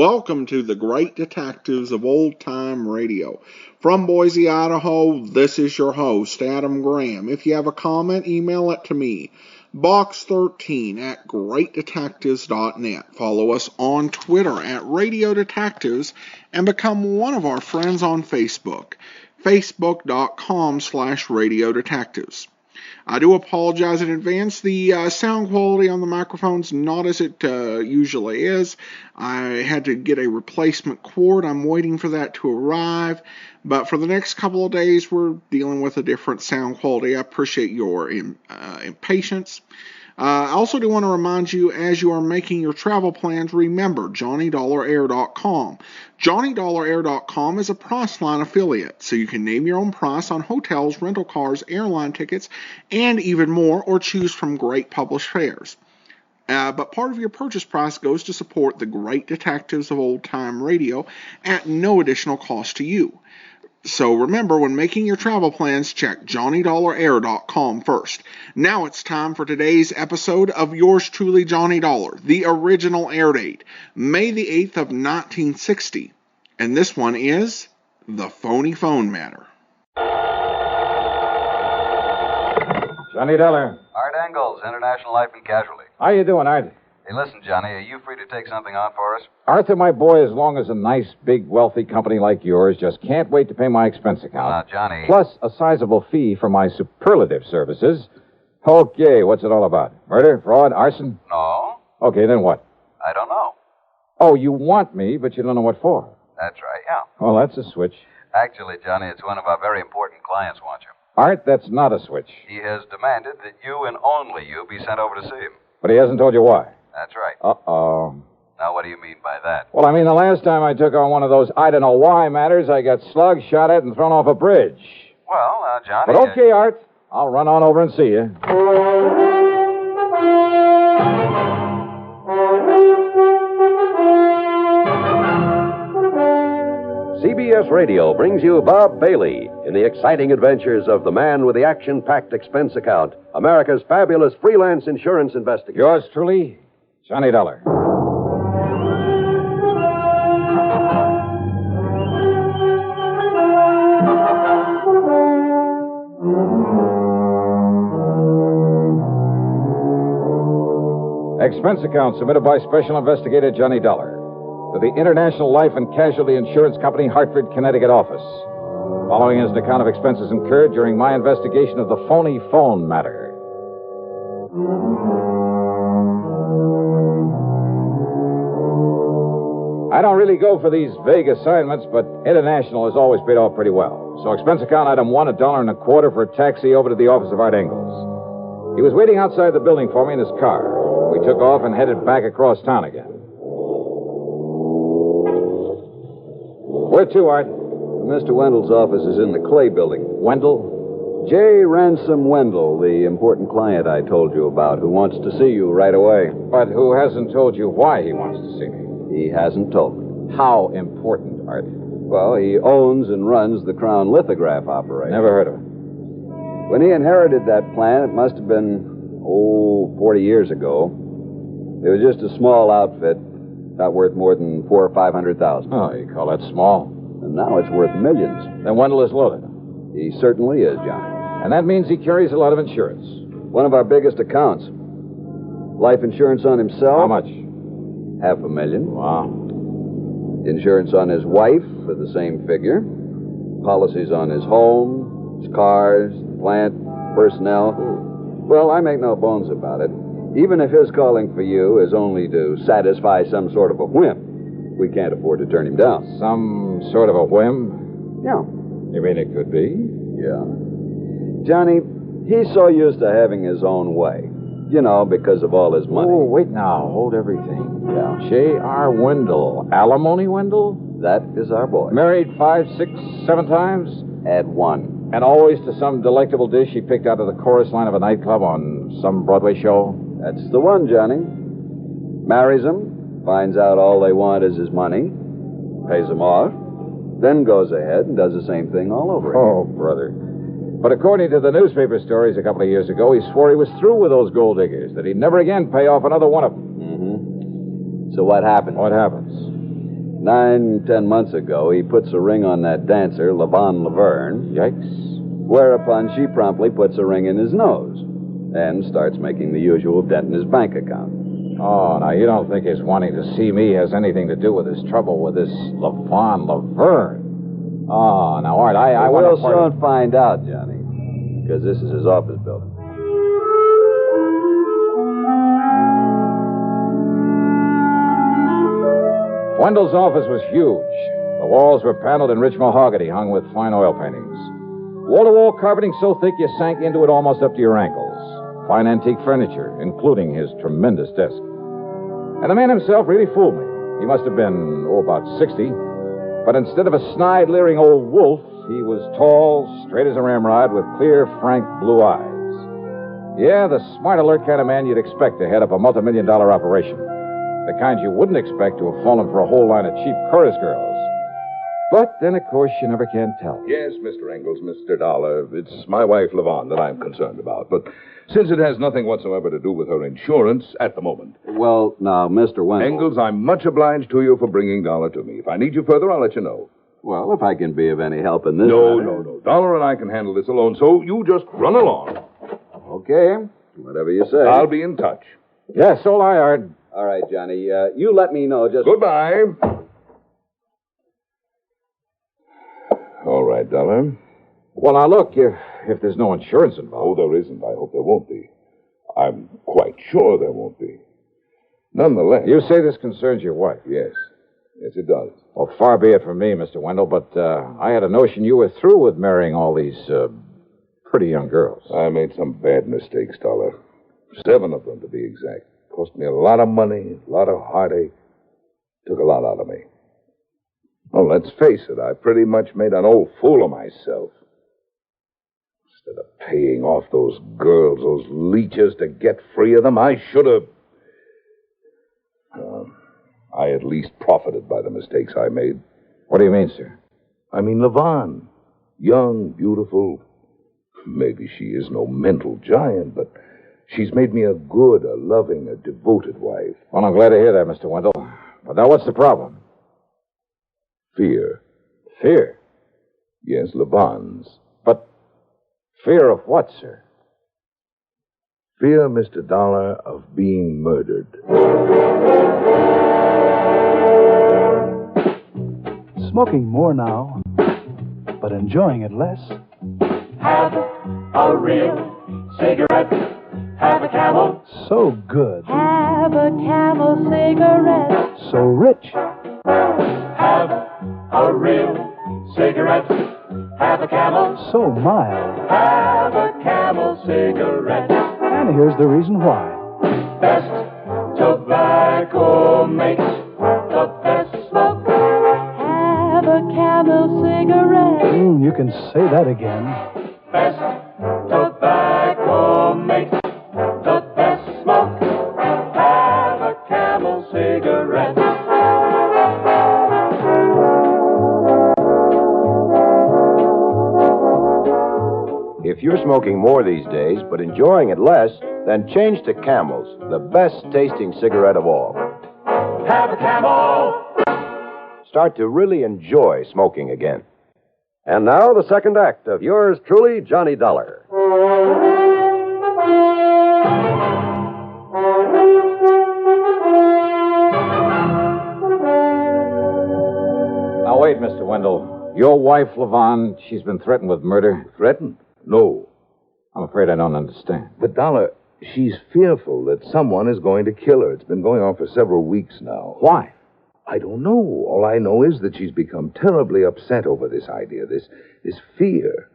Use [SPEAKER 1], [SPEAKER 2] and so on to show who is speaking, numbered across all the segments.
[SPEAKER 1] Welcome to the Great Detectives of Old Time Radio. From Boise, Idaho, this is your host, Adam Graham. If you have a comment, email it to me, box13@greatdetectives.net. Follow us on Twitter at Radio Detectives and become one of our friends on Facebook, facebook.com/Radio Detectives. I do apologize in advance. The sound quality on the microphone's not as it usually is. I had to get a replacement cord. I'm waiting for that to arrive. But for the next couple of days, we're dealing with a different sound quality. I appreciate your impatience. I also do want to remind you, as you are making your travel plans, remember JohnnyDollarAir.com. JohnnyDollarAir.com is a Priceline affiliate, so you can name your own price on hotels, rental cars, airline tickets, and even more, or choose from great published fares. But part of your purchase price goes to support the Great Detectives of Old Time Radio at no additional cost to you. So remember, when making your travel plans, check JohnnyDollarAir.com first. Now it's time for today's episode of yours truly, Johnny Dollar. The original air date, May the 8th of 1960. And this one is the Phony phone matter.
[SPEAKER 2] Johnny Dollar.
[SPEAKER 3] Art Engels, International Life and Casualty.
[SPEAKER 2] How you doing, Art?
[SPEAKER 3] Hey, listen, Johnny, are you free to take something on for us?
[SPEAKER 2] Arthur, my boy, as long as a nice, big, wealthy company like yours just can't wait to pay my expense account.
[SPEAKER 3] Now, Johnny...
[SPEAKER 2] Plus a sizable fee for my superlative services. Okay, what's it all about? Murder, fraud, arson?
[SPEAKER 3] No.
[SPEAKER 2] Okay, then what?
[SPEAKER 3] I don't know.
[SPEAKER 2] Oh, you want me, but you don't know what for.
[SPEAKER 3] That's right, yeah.
[SPEAKER 2] Well, that's a switch.
[SPEAKER 3] Actually, Johnny, it's one of our very important clients wants you.
[SPEAKER 2] Art, that's not a switch.
[SPEAKER 3] He has demanded that you and only you be sent over to see him.
[SPEAKER 2] But he hasn't told you why.
[SPEAKER 3] That's right.
[SPEAKER 2] Uh-oh.
[SPEAKER 3] Now, what do you mean by that?
[SPEAKER 2] Well, I mean, the last time I took on one of those I don't know why matters, I got slugged, shot at, and thrown off a bridge.
[SPEAKER 3] Well, Johnny...
[SPEAKER 2] But okay, Art. I'll run on over and see you.
[SPEAKER 4] CBS Radio brings you Bob Bailey in the exciting adventures of the man with the action-packed expense account, America's fabulous freelance insurance investigator.
[SPEAKER 2] Yours truly, Johnny Dollar. Expense account submitted by Special Investigator Johnny Dollar to the International Life and Casualty Insurance Company, Hartford, Connecticut office. Following is an account of expenses incurred during my investigation of the Phony phone matter. I don't really go for these vague assignments, but International has always paid off pretty well. So expense account item 1, $1.25 for a taxi over to the office of Art Engels. He was waiting outside the building for me in his car. We took off and headed back across town again. Where to, Art?
[SPEAKER 5] Mr. Wendell's office is in the Clay building.
[SPEAKER 2] Wendell?
[SPEAKER 5] J. Ransom Wendell, the important client I told you about, who wants to see you right away.
[SPEAKER 2] But who hasn't told you why he wants to see me?
[SPEAKER 5] He hasn't told me.
[SPEAKER 2] How important, Art?
[SPEAKER 5] Well, he owns and runs the Crown Lithograph operation.
[SPEAKER 2] Never heard of it.
[SPEAKER 5] When he inherited that plant, it must have been, 40 years ago. It was just a small outfit, not worth more than $400,000 or $500,000.
[SPEAKER 2] Oh, you call that small?
[SPEAKER 5] And now it's worth millions.
[SPEAKER 2] Then Wendell is loaded.
[SPEAKER 5] He certainly is, Johnny.
[SPEAKER 2] And that means he carries a lot of insurance.
[SPEAKER 5] One of our biggest accounts. Life insurance on himself.
[SPEAKER 2] How much?
[SPEAKER 5] $500,000.
[SPEAKER 2] Wow.
[SPEAKER 5] Insurance on his wife for the same figure. Policies on his home, his cars, plant, personnel. Well, I make no bones about it. Even if his calling for you is only to satisfy some sort of a whim, we can't afford to turn him down.
[SPEAKER 2] Some sort of a whim?
[SPEAKER 5] Yeah.
[SPEAKER 2] You mean it could be?
[SPEAKER 5] Yeah. Johnny, he's so used to having his own way. You know, because of all his money.
[SPEAKER 2] Oh, wait now. Hold everything.
[SPEAKER 5] Yeah.
[SPEAKER 2] J.R. Wendell. Alimony Wendell?
[SPEAKER 5] That is our boy.
[SPEAKER 2] Married 5, 6, 7 times?
[SPEAKER 5] Add 1.
[SPEAKER 2] And always to some delectable dish he picked out of the chorus line of a nightclub on some Broadway show?
[SPEAKER 5] That's the one, Johnny. Marries them, finds out all they want is his money, pays them off, then goes ahead and does the same thing all over again.
[SPEAKER 2] Oh, brother. But according to the newspaper stories a couple of years ago, he swore he was through with those gold diggers, that he'd never again pay off another one of them.
[SPEAKER 5] Mm-hmm. So what happens?
[SPEAKER 2] What happens?
[SPEAKER 5] 9-10 months ago, he puts a ring on that dancer, Levon Laverne.
[SPEAKER 2] Yikes.
[SPEAKER 5] Whereupon she promptly puts a ring in his nose and starts making the usual dent in his bank account.
[SPEAKER 2] Oh, now you don't think his wanting to see me has anything to do with his trouble with this Levon Laverne? Oh, now, Art, I want to...
[SPEAKER 5] We'll soon find out, Johnny, because this is his office building.
[SPEAKER 2] Wendell's office was huge. The walls were paneled in rich mahogany hung with fine oil paintings. Wall-to-wall carpeting so thick you sank into it almost up to your ankles. Fine antique furniture, including his tremendous desk. And the man himself really fooled me. He must have been, about 60. But instead of a snide, leering old wolf, he was tall, straight as a ramrod, with clear, frank blue eyes. Yeah, the smart, alert kind of man you'd expect to head up a multi-million-dollar operation. The kind you wouldn't expect to have fallen for a whole line of cheap chorus girls. But then, of course, you never can tell.
[SPEAKER 6] Yes, Mr. Engels, Mr. Dollar. It's my wife, Levon, that I'm concerned about. But since it has nothing whatsoever to do with her insurance at the moment.
[SPEAKER 5] Well, now, Mr. Wendell...
[SPEAKER 6] Engels, I'm much obliged to you for bringing Dollar to me. If I need you further, I'll let you know.
[SPEAKER 5] Well, if I can be of any help in this
[SPEAKER 6] No. Dollar and I can handle this alone, so you just run along.
[SPEAKER 5] Okay, whatever you say.
[SPEAKER 6] I'll be in touch.
[SPEAKER 2] Yes, so I, Art.
[SPEAKER 5] All right, Johnny, you let me know just...
[SPEAKER 6] Goodbye. All right, Dollar.
[SPEAKER 2] Well, now, look, if there's no insurance involved...
[SPEAKER 6] Oh, there isn't. I hope there won't be. I'm quite sure there won't be. Nonetheless...
[SPEAKER 2] You say this concerns your wife?
[SPEAKER 6] Yes. Yes, it does.
[SPEAKER 2] Well, far be it from me, Mr. Wendell, but I had a notion you were through with marrying all these pretty young girls.
[SPEAKER 6] I made some bad mistakes, Dollar. 7 of them, to be exact. Cost me a lot of money, a lot of heartache. Took a lot out of me. Well, let's face it, I pretty much made an old fool of myself. Instead of paying off those girls, those leeches, to get free of them, I should have... I at least profited by the mistakes I made.
[SPEAKER 2] What do you mean, sir?
[SPEAKER 6] I mean, Levon. Young, beautiful. Maybe she is no mental giant, but she's made me a good, a loving, a devoted wife.
[SPEAKER 2] Well, I'm glad to hear that, Mr. Wendell. But now what's the problem?
[SPEAKER 6] Fear.
[SPEAKER 2] Fear?
[SPEAKER 6] Yes, Levon's.
[SPEAKER 2] But fear of what, sir?
[SPEAKER 6] Fear, Mr. Dollar, of being murdered.
[SPEAKER 7] Smoking more now, but enjoying it less.
[SPEAKER 8] Have a real cigarette. Have a Camel.
[SPEAKER 7] So good.
[SPEAKER 9] Have a Camel cigarette.
[SPEAKER 7] So rich.
[SPEAKER 8] Have a real cigarette. Have a Camel.
[SPEAKER 7] So mild.
[SPEAKER 8] Have a Camel cigarette.
[SPEAKER 7] And here's the reason why.
[SPEAKER 8] Best tobacco makes the best smoke.
[SPEAKER 9] Have a Camel cigarette.
[SPEAKER 7] You can say that again.
[SPEAKER 8] Best tobacco makes the best smoke. Have a Camel cigarette.
[SPEAKER 10] If you're smoking more these days, but enjoying it less, then change to Camel's, the best-tasting cigarette of all.
[SPEAKER 8] Have a Camel.
[SPEAKER 10] Start to really enjoy smoking again.
[SPEAKER 4] And now the second act of yours truly, Johnny Dollar.
[SPEAKER 2] Now, wait, Mr. Wendell. Your wife, Levon, she's been threatened with murder?
[SPEAKER 6] Threatened? No.
[SPEAKER 2] I'm afraid I don't understand.
[SPEAKER 6] But, Dollar, she's fearful that someone is going to kill her. It's been going on for several weeks now.
[SPEAKER 2] Why?
[SPEAKER 6] I don't know. All I know is that she's become terribly upset over this idea, this fear.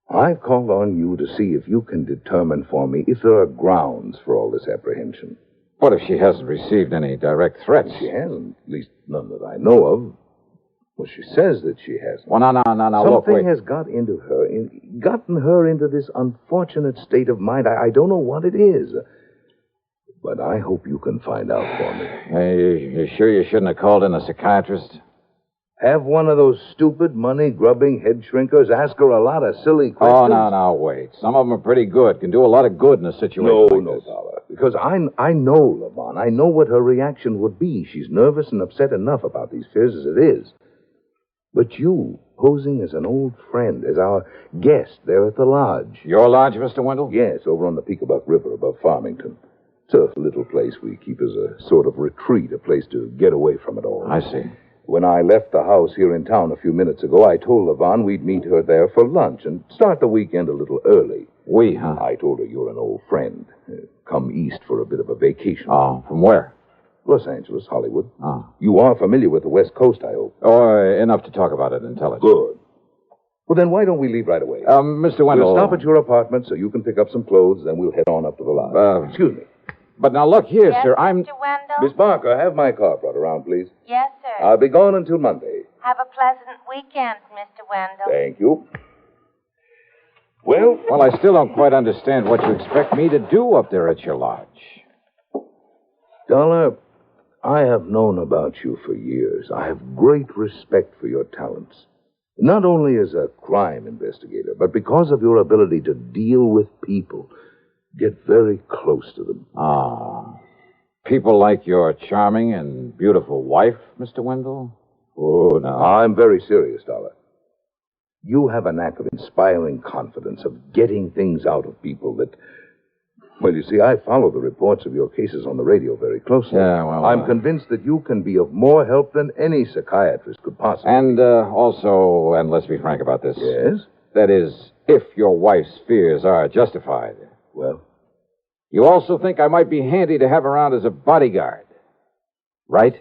[SPEAKER 6] I've called on you to see if you can determine for me if there are grounds for all this apprehension.
[SPEAKER 2] What if she hasn't received any direct threats?
[SPEAKER 6] She hasn't, at least none that I know of. Well, she says that she hasn't.
[SPEAKER 2] Well, now, look,
[SPEAKER 6] Something
[SPEAKER 2] wait.
[SPEAKER 6] has gotten her into this unfortunate state of mind. I don't know what it is. But I hope you can find out for me.
[SPEAKER 2] You sure you shouldn't have called in a psychiatrist?
[SPEAKER 6] Have one of those stupid, money-grubbing head shrinkers ask her a lot of silly questions.
[SPEAKER 2] Oh, now, wait. Some of them are pretty good. Can do a lot of good in a situation like this.
[SPEAKER 6] Dollar. Because I know Levon. I know what her reaction would be. She's nervous and upset enough about these fears as it is. But you, posing as an old friend, as our guest there at the lodge.
[SPEAKER 2] Your lodge, Mr. Wendell?
[SPEAKER 6] Yes, over on the Peekabuck River above Farmington. It's a little place we keep as a sort of retreat, a place to get away from it all.
[SPEAKER 2] I see.
[SPEAKER 6] When I left the house here in town a few minutes ago, I told Levon we'd meet her there for lunch and start the weekend a little early.
[SPEAKER 2] We, huh?
[SPEAKER 6] I told her you're an old friend. Come east for a bit of a vacation.
[SPEAKER 2] Oh, from where?
[SPEAKER 6] Los Angeles, Hollywood.
[SPEAKER 2] Oh.
[SPEAKER 6] You are familiar with the West Coast, I hope.
[SPEAKER 2] Oh, enough to talk about it intelligently.
[SPEAKER 6] Good. Well, then why don't we leave right away?
[SPEAKER 2] Mr. Wendell...
[SPEAKER 6] We'll stop at your apartment so you can pick up some clothes, then we'll head on up to the lodge. Excuse me.
[SPEAKER 2] But now look here,
[SPEAKER 9] Yes,
[SPEAKER 2] sir,
[SPEAKER 9] Mr. Wendell?
[SPEAKER 6] Miss Barker, have my car brought around, please.
[SPEAKER 9] Yes, sir.
[SPEAKER 6] I'll be gone until Monday.
[SPEAKER 9] Have a pleasant weekend, Mr. Wendell.
[SPEAKER 6] Thank you. Well...
[SPEAKER 2] Well, I still don't quite understand what you expect me to do up there at your lodge.
[SPEAKER 6] Dollar, I have known about you for years. I have great respect for your talents. Not only as a crime investigator, but because of your ability to deal with people. Get very close to them.
[SPEAKER 2] Ah. People like your charming and beautiful wife, Mr. Wendell? Oh, no.
[SPEAKER 6] I'm very serious, Dollar. You have a knack of inspiring confidence, of getting things out of people that... Well, you see, I follow the reports of your cases on the radio very closely.
[SPEAKER 2] Yeah, well...
[SPEAKER 6] I'm convinced that you can be of more help than any psychiatrist could possibly.
[SPEAKER 2] And also, and let's be frank about this.
[SPEAKER 6] Yes?
[SPEAKER 2] That is, if your wife's fears are justified.
[SPEAKER 6] Well?
[SPEAKER 2] You also think I might be handy to have around as a bodyguard. Right?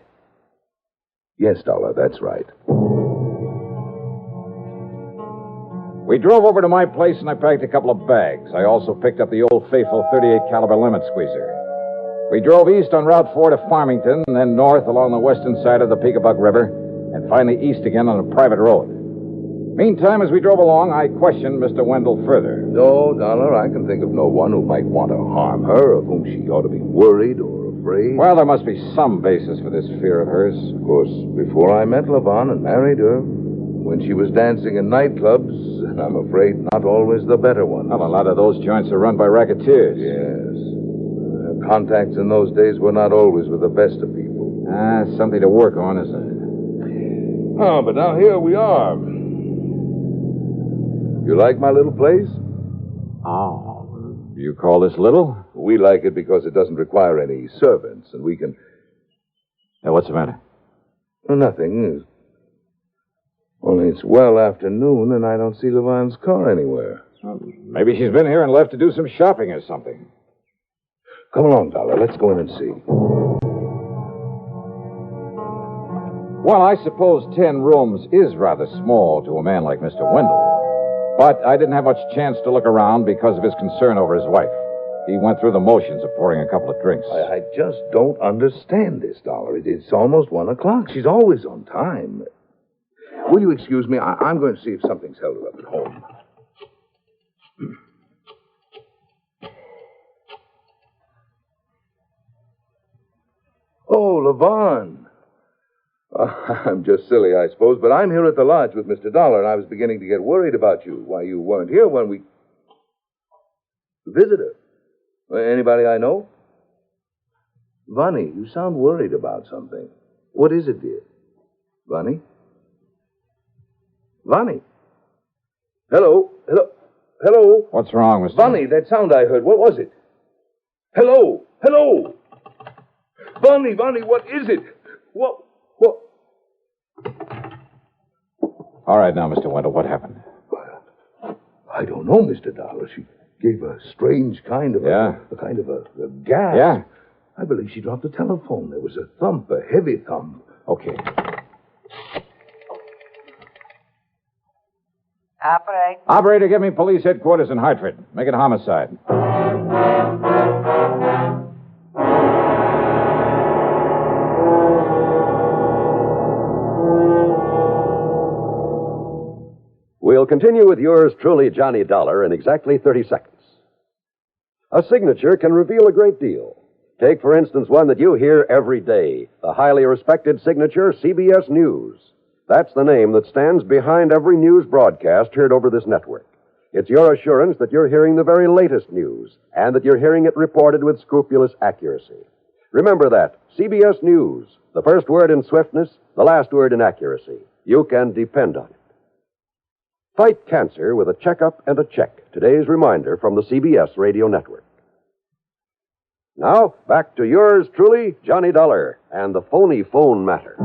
[SPEAKER 6] Yes, Dollar, that's right.
[SPEAKER 2] We drove over to my place and I packed a couple of bags. I also picked up the old faithful 38 caliber limit squeezer. We drove east on Route 4 to Farmington, and then north along the western side of the Peekabuck River, and finally east again on a private road. Meantime, as we drove along, I questioned Mr. Wendell further.
[SPEAKER 6] No, Dollar, I can think of no one who might want to harm her, of whom she ought to be worried or afraid.
[SPEAKER 2] Well, there must be some basis for this fear of hers.
[SPEAKER 6] Of course, before I met Levon and married her, when she was dancing in nightclubs, I'm afraid not always the better ones.
[SPEAKER 2] Well, a lot of those joints are run by racketeers.
[SPEAKER 6] Yes. Contacts in those days were not always with the best of people.
[SPEAKER 2] Something to work on, isn't it?
[SPEAKER 6] Oh, but now here we are. You like my little place?
[SPEAKER 2] Oh, you call this little?
[SPEAKER 6] We like it because it doesn't require any servants, and we can...
[SPEAKER 2] What's the matter?
[SPEAKER 6] Nothing. Only it's well after noon, and I don't see Levon's car anywhere.
[SPEAKER 2] Well, maybe she's been here and left to do some shopping or something.
[SPEAKER 6] Come along, Dollar. Let's go in and see.
[SPEAKER 2] Well, I suppose 10 rooms is rather small to a man like Mr. Wendell. But I didn't have much chance to look around because of his concern over his wife. He went through the motions of pouring a couple of drinks.
[SPEAKER 6] I just don't understand this, Dollar. It's almost 1 o'clock. She's always on time. Will you excuse me? I'm going to see if something's held her up at home. Oh, Levon. I'm just silly, I suppose, but I'm here at the lodge with Mr. Dollar, and I was beginning to get worried about you. Why, you weren't here when we... Visitor? Anybody I know? Bunny, you sound worried about something. What is it, dear? Bunny? Bunny? Hello? Hello? Hello?
[SPEAKER 2] What's wrong, Mr.
[SPEAKER 6] Bunny, that sound I heard, what was it? Hello? Hello? Bunny, what is it? What?
[SPEAKER 2] All right, now, Mr. Wendell, what happened?
[SPEAKER 6] I don't know, Mr. Dollar. She gave a strange kind of a kind of a gasp.
[SPEAKER 2] Yeah?
[SPEAKER 6] I believe she dropped the telephone. There was a thump, a heavy thump.
[SPEAKER 2] Okay.
[SPEAKER 9] Operator,
[SPEAKER 2] get me police headquarters in Hartford. Make it homicide.
[SPEAKER 4] We'll continue with yours truly, Johnny Dollar, in exactly 30 seconds. A signature can reveal a great deal. Take, for instance, one that you hear every day, the highly respected signature CBS News. That's the name that stands behind every news broadcast heard over this network. It's your assurance that you're hearing the very latest news and that you're hearing it reported with scrupulous accuracy. Remember that. CBS News. The first word in swiftness, the last word in accuracy. You can depend on it. Fight cancer with a checkup and a check. Today's reminder from the CBS Radio Network. Now, back to yours truly, Johnny Dollar, and the phony phone matter.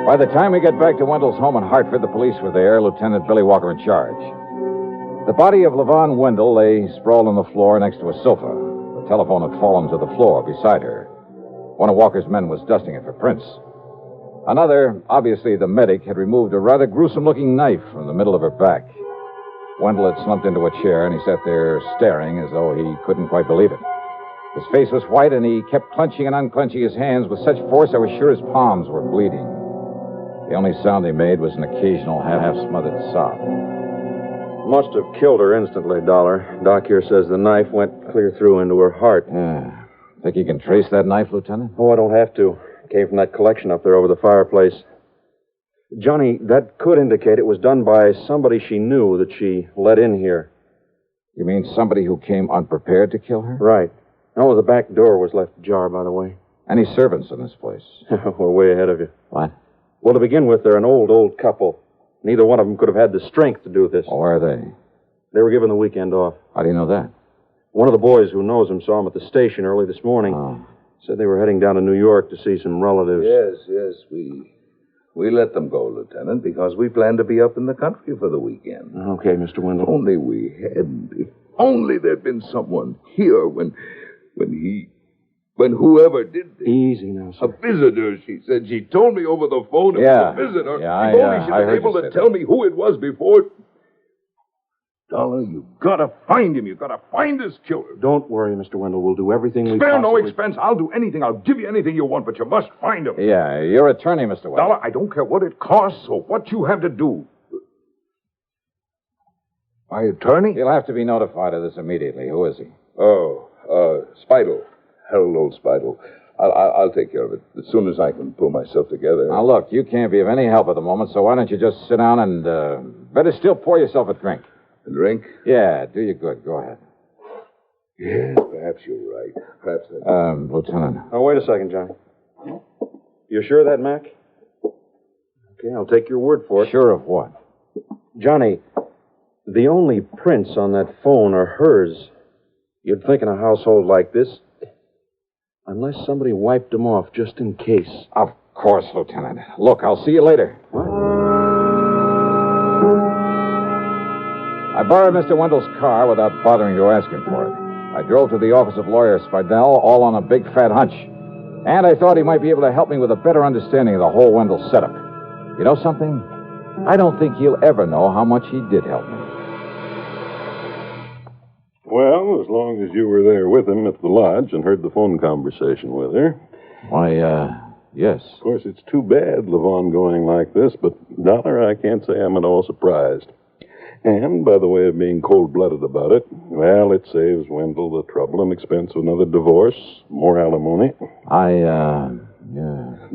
[SPEAKER 2] By the time we get back to Wendell's home in Hartford, the police were there, Lieutenant Billy Walker in charge. The body of Levon Wendell lay sprawled on the floor next to a sofa. The telephone had fallen to the floor beside her. One of Walker's men was dusting it for prints. Another, obviously the medic, had removed a rather gruesome-looking knife from the middle of her back. Wendell had slumped into a chair, and he sat there staring as though he couldn't quite believe it. His face was white, and he kept clenching and unclenching his hands with such force I was sure his palms were bleeding. The only sound he made was an occasional half-smothered sob.
[SPEAKER 11] Must have killed her instantly, Dollar. Doc here says the knife went clear through into her heart.
[SPEAKER 2] Yeah. Think you can trace that knife, Lieutenant?
[SPEAKER 11] Oh, I don't have to. Came from that collection up there over the fireplace. Johnny, that could indicate it was done by somebody she knew that she let in here.
[SPEAKER 2] You mean somebody who came unprepared to kill her?
[SPEAKER 11] Right. Oh, the back door was left ajar, by the way.
[SPEAKER 2] Any servants in this place?
[SPEAKER 11] We're way ahead of you.
[SPEAKER 2] What?
[SPEAKER 11] Well, to begin with, they're an old couple. Neither one of them could have had the strength to do this.
[SPEAKER 2] Oh, where are they?
[SPEAKER 11] They were given the weekend off.
[SPEAKER 2] How do you know that?
[SPEAKER 11] One of the boys who knows them saw them at the station early this morning.
[SPEAKER 2] Oh.
[SPEAKER 11] Said they were heading down to New York to see some relatives.
[SPEAKER 6] Yes, we let them go, Lieutenant, because we planned to be up in the country for the weekend.
[SPEAKER 11] Okay, Mr. Wendell.
[SPEAKER 6] Only we hadn't. If only there'd been someone here when whoever did this.
[SPEAKER 11] Easy now, sir.
[SPEAKER 6] A visitor, she said. She told me over the phone it
[SPEAKER 2] Yeah.
[SPEAKER 6] was a visitor.
[SPEAKER 2] Yeah,
[SPEAKER 6] if only she'd
[SPEAKER 2] I
[SPEAKER 6] been
[SPEAKER 2] heard
[SPEAKER 6] able
[SPEAKER 2] you
[SPEAKER 6] to
[SPEAKER 2] say
[SPEAKER 6] tell
[SPEAKER 2] that.
[SPEAKER 6] me who it was before. Dollar, you gotta find him. You gotta find this killer.
[SPEAKER 11] Don't worry, Mr. Wendell. We'll do everything we
[SPEAKER 6] Spare no
[SPEAKER 11] possibly...
[SPEAKER 6] expense. I'll do anything. I'll give you anything you want, but you must find him.
[SPEAKER 2] Yeah, your attorney, Mr. Wendell.
[SPEAKER 6] Dollar, I don't care what it costs or what you have to do. My attorney?
[SPEAKER 2] You'll have to be notified of this immediately. Who is he?
[SPEAKER 6] Spidle. Harold Old Spidle. I'll take care of it as soon as I can pull myself together.
[SPEAKER 2] Now, look, you can't be of any help at the moment, so why don't you just sit down and, better still pour yourself a drink.
[SPEAKER 6] A drink?
[SPEAKER 2] Yeah, do you good. Go ahead.
[SPEAKER 6] Yes, perhaps you're right. Perhaps
[SPEAKER 2] Lieutenant.
[SPEAKER 11] Oh, wait a second, Johnny. You sure of that, Mac? Okay, I'll take your word for it.
[SPEAKER 2] Sure of what?
[SPEAKER 11] Johnny, the only prints on that phone are hers. You'd think in a household like this, unless somebody wiped them off just in case.
[SPEAKER 2] Of course, Lieutenant. Look, I'll see you later.
[SPEAKER 11] What?
[SPEAKER 2] I borrowed Mr. Wendell's car without bothering to ask him for it. I drove to the office of lawyer Spidell, all on a big fat hunch. And I thought he might be able to help me with a better understanding of the whole Wendell setup. You know something? I don't think he'll ever know how much he did help me.
[SPEAKER 12] Well, as long as you were there with him at the lodge and heard the phone conversation with her.
[SPEAKER 2] Why, yes.
[SPEAKER 12] Of course, it's too bad, Levon going like this, but, Dollar, I can't say I'm at all surprised. And, by the way of being cold-blooded about it, well, it saves Wendell the trouble and expense of another divorce, more alimony.
[SPEAKER 2] Yeah.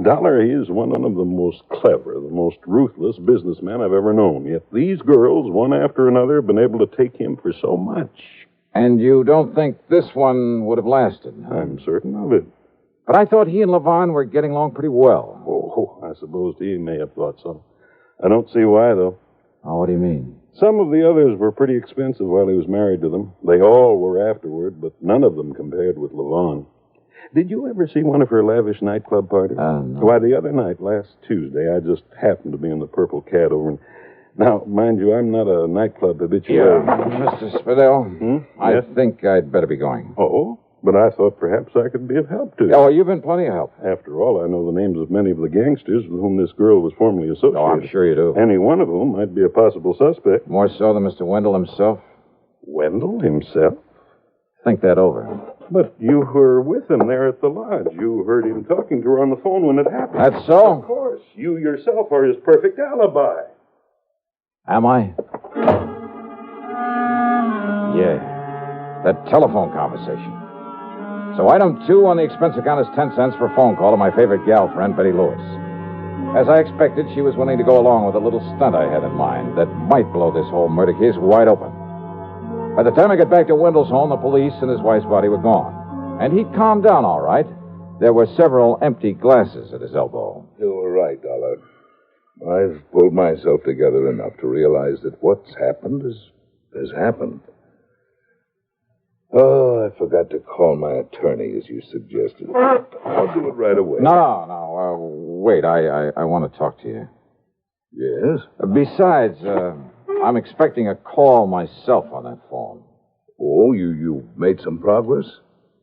[SPEAKER 12] Dollar, he is one of the most clever, the most ruthless businessmen I've ever known. Yet these girls, one after another, have been able to take him for so much.
[SPEAKER 2] And you don't think this one would have lasted? Huh?
[SPEAKER 12] I'm certain of it.
[SPEAKER 2] But I thought he and Levon were getting along pretty well.
[SPEAKER 12] Oh, I suppose he may have thought so. I don't see why, though.
[SPEAKER 2] Oh, what do you mean?
[SPEAKER 12] Some of the others were pretty expensive while he was married to them. They all were afterward, but none of them compared with Levon. Did you ever see one of her lavish nightclub parties?
[SPEAKER 2] No.
[SPEAKER 12] Why, the other night, last Tuesday, I just happened to be in the Purple Cat over in... Now, mind you, I'm not a nightclub habitué.
[SPEAKER 2] Yeah, Mr. Spidell,
[SPEAKER 12] Yes?
[SPEAKER 2] I think I'd better be going.
[SPEAKER 12] Oh, but I thought perhaps I could be of help to you.
[SPEAKER 2] Oh, you've been plenty of help.
[SPEAKER 12] After all, I know the names of many of the gangsters with whom this girl was formerly associated.
[SPEAKER 2] Oh, I'm sure you do.
[SPEAKER 12] Any one of whom might be a possible suspect.
[SPEAKER 2] More so than Mr. Wendell himself?
[SPEAKER 12] Wendell himself?
[SPEAKER 2] Think that over.
[SPEAKER 12] But you were with him there at the lodge. You heard him talking to her on the phone when it happened.
[SPEAKER 2] That's so?
[SPEAKER 12] Of course. You yourself are his perfect alibi.
[SPEAKER 2] Am I? Yeah. That telephone conversation. So item 2 on the expense account is 10 cents for a phone call to my favorite gal friend, Betty Lewis. As I expected, she was willing to go along with a little stunt I had in mind that might blow this whole murder case wide open. By the time I got back to Wendell's home, the police and his wife's body were gone. And he'd calmed down all right. There were several empty glasses at his elbow.
[SPEAKER 6] You were right, Dollar. I've pulled myself together enough to realize that what's happened has happened. Oh, I forgot to call my attorney, as you suggested. I'll do it right away.
[SPEAKER 2] No. Wait, I want to talk to you.
[SPEAKER 6] Yes?
[SPEAKER 2] Besides, I'm expecting a call myself on that phone.
[SPEAKER 6] Oh, you made some progress?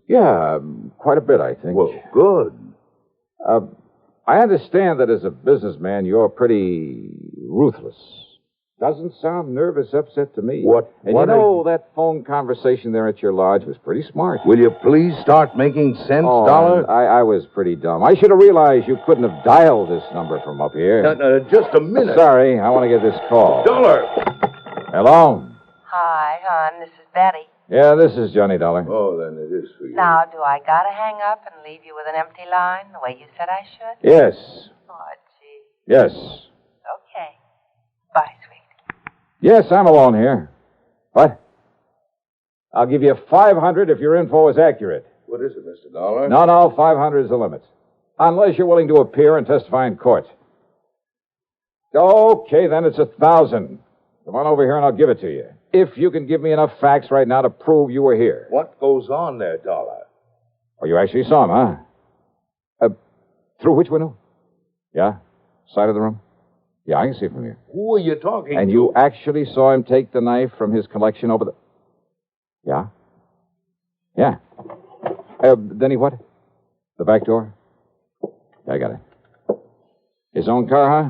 [SPEAKER 2] Yeah, quite a bit, I think.
[SPEAKER 6] Well, good.
[SPEAKER 2] I understand that as a businessman, you're pretty ruthless. Doesn't sound nervous upset to me.
[SPEAKER 6] What?
[SPEAKER 2] And that phone conversation there at your lodge was pretty smart.
[SPEAKER 6] Will you please start making sense, Dollar?
[SPEAKER 2] I was pretty dumb. I should have realized you couldn't have dialed this number from up here.
[SPEAKER 6] Just a minute.
[SPEAKER 2] Sorry, I want to get this call.
[SPEAKER 6] Dollar!
[SPEAKER 2] Hello?
[SPEAKER 9] Hi, hon. This is Betty.
[SPEAKER 2] Yeah, this is Johnny Dollar.
[SPEAKER 6] Oh, then it is for you.
[SPEAKER 9] Now, do I gotta hang up and leave you with an empty line the way you said I should?
[SPEAKER 2] Yes.
[SPEAKER 9] Oh, gee.
[SPEAKER 2] Yes.
[SPEAKER 9] Okay. Bye, sweet.
[SPEAKER 2] Yes, I'm alone here. What? I'll give you $500 if your info is accurate.
[SPEAKER 6] What is it, Mr. Dollar?
[SPEAKER 2] No, 500 is the limit. Unless you're willing to appear and testify in court. Okay, then it's 1,000. Come on over here and I'll give it to you. If you can give me enough facts right now to prove you were here.
[SPEAKER 6] What goes on there, Dollar?
[SPEAKER 2] Oh, you actually saw him, huh? Through which window? Yeah? Side of the room? Yeah, I can see from here.
[SPEAKER 6] Who are you talking
[SPEAKER 2] And
[SPEAKER 6] to?
[SPEAKER 2] you actually saw him take the knife from his collection over the... Yeah? Yeah. Then he what? The back door? Yeah, I got it. His own car, huh?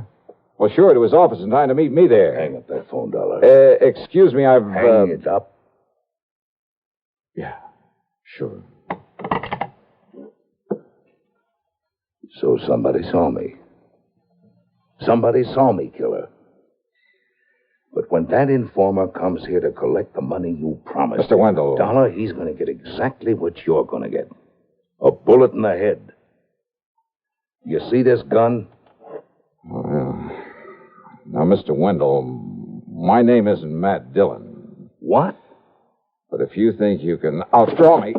[SPEAKER 2] Well, sure, to his office in time to meet me there.
[SPEAKER 6] Hang up that phone, Dollar.
[SPEAKER 2] Excuse me, I've...
[SPEAKER 6] Hang it up.
[SPEAKER 2] Yeah, sure.
[SPEAKER 6] So somebody saw me. Somebody saw me, killer. But when that informer comes here to collect the money you promised
[SPEAKER 2] Mr. Wendell.
[SPEAKER 6] Dollar, he's going to get exactly what you're going to get. A bullet in the head. You see this gun?
[SPEAKER 2] Well, now, Mr. Wendell, my name isn't Matt Dillon.
[SPEAKER 6] What?
[SPEAKER 2] But if you think you can outdraw me...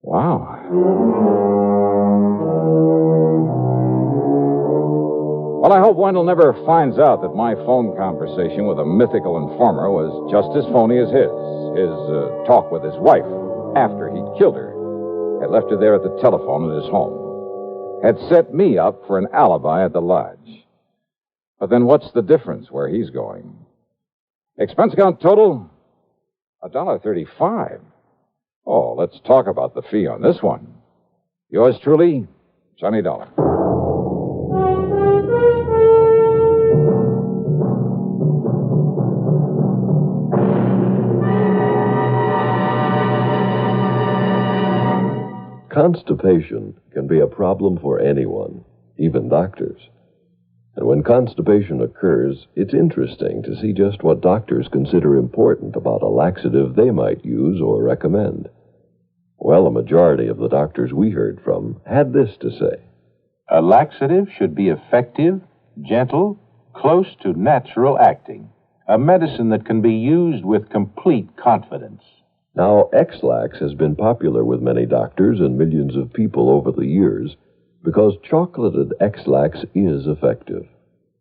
[SPEAKER 2] Wow. Well, I hope Wendell never finds out that my phone conversation with a mythical informer was just as phony as his. His talk with his wife after he'd killed her. Had left her there at the telephone at his home. Had set me up for an alibi at the lodge. But then what's the difference where he's going? Expense account total? $1.35. Oh, let's talk about the fee on this one. Yours truly, Johnny Dollar.
[SPEAKER 13] Constipation can be a problem for anyone, even doctors. And when constipation occurs, it's interesting to see just what doctors consider important about a laxative they might use or recommend. Well, a majority of the doctors we heard from had this to say.
[SPEAKER 10] A laxative should be effective, gentle, close to natural acting. A medicine that can be used with complete confidence.
[SPEAKER 13] Now, X-Lax has been popular with many doctors and millions of people over the years because chocolated X-Lax is effective.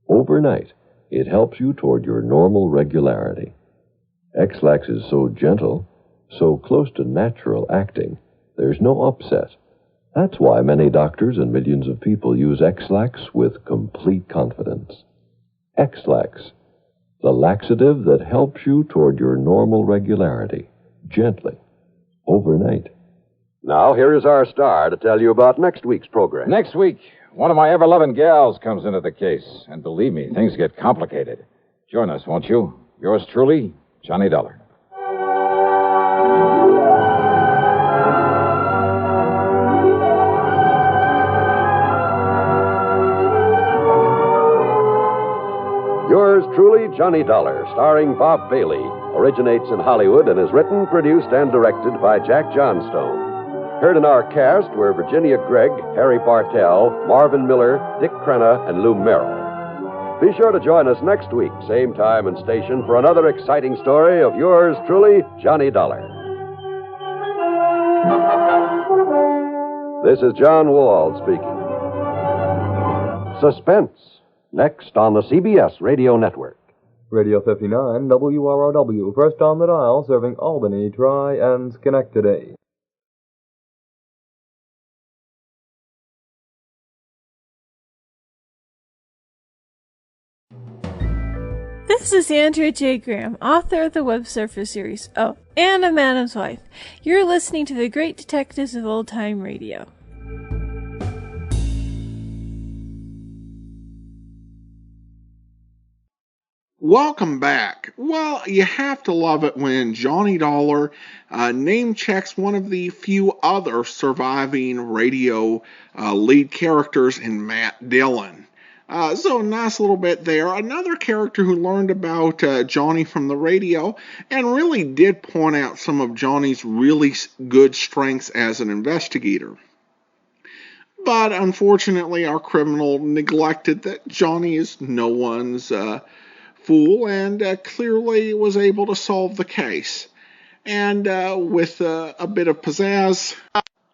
[SPEAKER 13] Overnight, it helps you toward your normal regularity. X-Lax is so gentle, so close to natural acting, there's no upset. That's why many doctors and millions of people use X-Lax with complete confidence. X-Lax, the laxative that helps you toward your normal regularity, gently, overnight.
[SPEAKER 4] Now, here is our star to tell you about next week's program.
[SPEAKER 2] Next week, one of my ever-loving gals comes into the case. And believe me, things get complicated. Join us, won't you? Yours truly, Johnny Dollar.
[SPEAKER 4] Yours truly, Johnny Dollar, starring Bob Bailey, originates in Hollywood and is written, produced, and directed by Jack Johnstone. Heard in our cast were Virginia Gregg, Harry Bartell, Marvin Miller, Dick Crenna, and Lou Merrill. Be sure to join us next week, same time and station, for another exciting story of yours truly, Johnny Dollar. This is John Wall speaking. Suspense, next on the CBS Radio Network.
[SPEAKER 14] Radio 59, WROW, first on the dial, serving Albany, Tri, and Schenectady.
[SPEAKER 15] This is Andrea J. Graham, author of the Web Surfer series, oh, and a Madam's Wife. You're listening to the Great Detectives of Old Time Radio.
[SPEAKER 1] Welcome back. Well, you have to love it when Johnny Dollar name checks one of the few other surviving radio lead characters in Matt Dillon. So a nice little bit there. Another character who learned about Johnny from the radio and really did point out some of Johnny's really good strengths as an investigator. But unfortunately, our criminal neglected that Johnny is no one's fool and clearly was able to solve the case. And with a bit of pizzazz,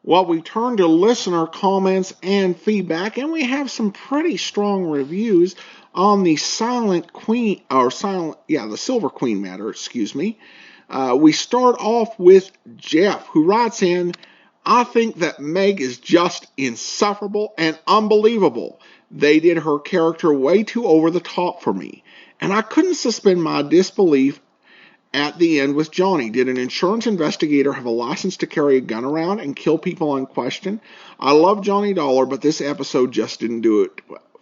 [SPEAKER 1] well, we turn to listener comments and feedback, and we have some pretty strong reviews on the Silver Queen matter, we start off with Jeff, who writes in, I think that Meg is just insufferable and unbelievable. They did her character way too over the top for me. And I couldn't suspend my disbelief at the end with Johnny. Did an insurance investigator have a license to carry a gun around and kill people unquestioned? I love Johnny Dollar, but this episode just didn't do it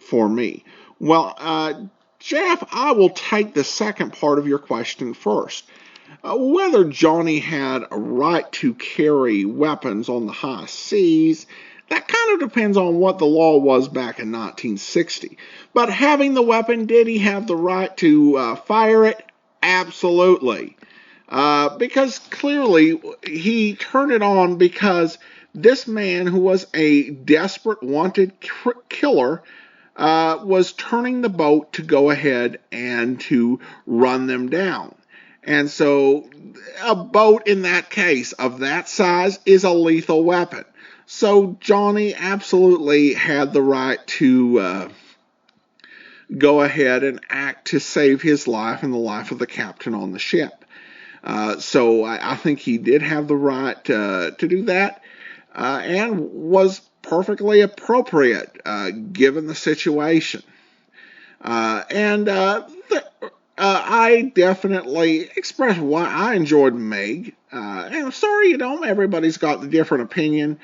[SPEAKER 1] for me. Well, Jeff, I will take the second part of your question first. Whether Johnny had a right to carry weapons on the high seas, that kind of depends on what the law was back in 1960. But having the weapon, did he have the right to fire it? Absolutely. Because clearly he turned it on because this man, who was a desperate, wanted killer, was turning the boat to go ahead and to run them down. And so a boat in that case of that size is a lethal weapon. So Johnny absolutely had the right to go ahead and act to save his life and the life of the captain on the ship. So I think he did have the right to do that and was perfectly appropriate given the situation. I definitely expressed why I enjoyed Meg. And I'm sorry, everybody's got a different opinion.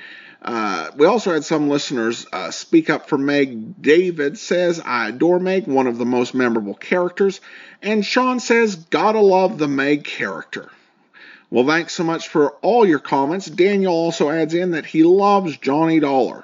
[SPEAKER 1] We also had some listeners speak up for Meg. David says, I adore Meg, one of the most memorable characters. And Sean says, gotta love the Meg character. Well, thanks so much for all your comments. Daniel also adds in that he loves Johnny Dollar.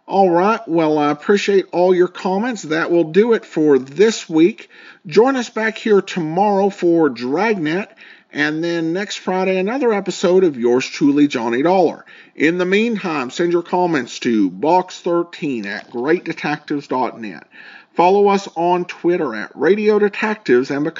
[SPEAKER 1] All right, well, I appreciate all your comments. That will do it for this week. Join us back here tomorrow for Dragnet, and then next Friday, another episode of yours truly, Johnny Dollar. In the meantime, send your comments to box13@greatdetectives.net. Follow us on Twitter @Radio Detectives and become